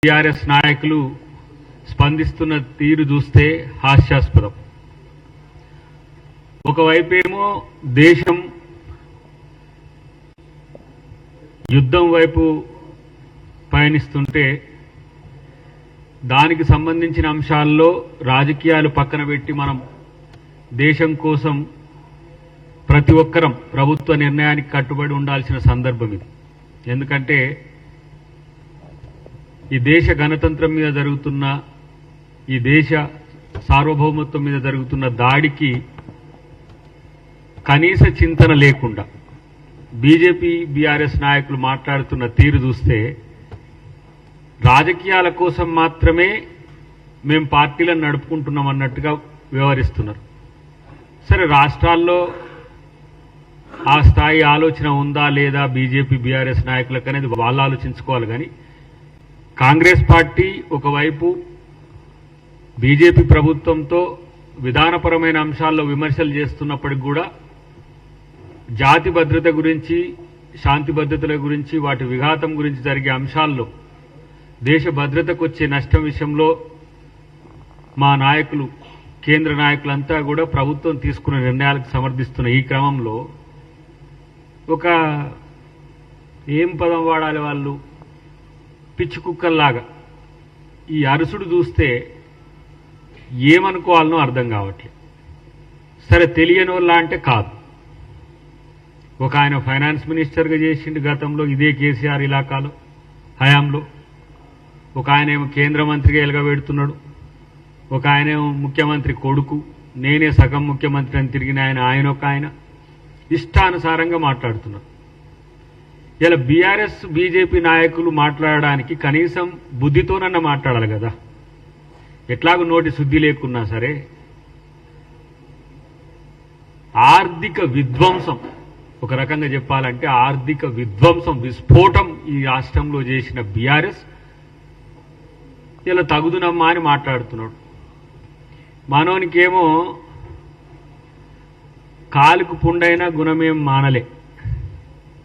TRS నాయకులు స్పందిస్తున్న తీరు చూస్తే హాస్యాస్పదం. ఒకవైపేమో దేశం యుద్ధం వైపు పయనిస్తుంటే దానికి సంబంధించిన అంశాల్లో రాజకీయాలు పక్కన పెట్టి మనం దేశం కోసం ప్రతి ఒక్కరం ప్రభుత్వ నిర్ణయానికి కట్టుబడి ఉండాల్సిన సందర్భం ఇది. ఎందుకంటే ఈ దేశ గణతంత్రం మీద జరుగుతున్న, ఈ దేశ సార్వభౌమత్వం మీద జరుగుతున్న దాడికి కనీస చింతన లేకుండా బీజేపీ బీఆర్ఎస్ నాయకులు మాట్లాడుతున్న తీరు చూస్తే రాజకీయాల కోసం మాత్రమే మేము పార్టీలను నడుపుకుంటున్నాం అన్నట్టుగా వ్యవహరిస్తున్నారు. సరే, రాష్ట్రాల్లో ఆ స్థాయి ఆలోచన ఉందా లేదా బీజేపీ బీఆర్ఎస్ నాయకులకు అనేది వాళ్ళు ఆలోచించుకోవాలి. కానీ కాంగ్రెస్ పార్టీ ఒకవైపు బీజేపీ ప్రభుత్వంతో విధానపరమైన అంశాల్లో విమర్శలు చేస్తున్నప్పటికి కూడా జాతి భద్రత గురించి, శాంతి భద్రతల గురించి, వాటి విఘాతం గురించి జరిగే అంశాల్లో దేశ భద్రతకు వచ్చే నష్టం విషయంలో మా నాయకులు, కేంద్ర నాయకులంతా కూడా ప్రభుత్వం తీసుకున్న నిర్ణయాలకు సమర్థిస్తున్న ఈ క్రమంలో ఒక ఏం పదం వాడాలి వాళ్ళు, పిచ్చి కుక్కల్లాగా ఈ అరుసుడు చూస్తే ఏమనుకోవాలనో అర్థం కావట్లేదు. సరే, తెలియని వాళ్ళ అంటే కాదు. ఒక ఆయన ఫైనాన్స్ మినిస్టర్గా చేసిండు గతంలో, ఇదే కేసీఆర్ ఇలాకాలో హయాంలో. ఒక ఆయన ఏమో కేంద్ర మంత్రిగా ఎలగబెడుతున్నాడు. ఒక ఆయన ఏమో ముఖ్యమంత్రి కొడుకు, నేనే సగం ముఖ్యమంత్రి అని తిరిగిన ఆయన ఒక ఆయన ఇష్టానుసారంగా మాట్లాడుతున్నారు. ఇలా బీఆర్ఎస్ బీజేపీ నాయకులు మాట్లాడడానికి కనీసం బుద్ధితోనన్నా మాట్లాడాలి కదా. ఎట్లాగూ నోటి శుద్ధి లేకున్నా సరే ఆర్థిక విధ్వంసం, ఒక రకంగా చెప్పాలంటే ఆర్థిక విధ్వంసం, విస్ఫోటం ఈ రాష్ట్రంలో చేసిన బీఆర్ఎస్ ఇలా తగుదునమ్మా అని మాట్లాడుతున్నాడు. మనోనికేమో కాలుకు పుండైనా గుణమేం మానలే.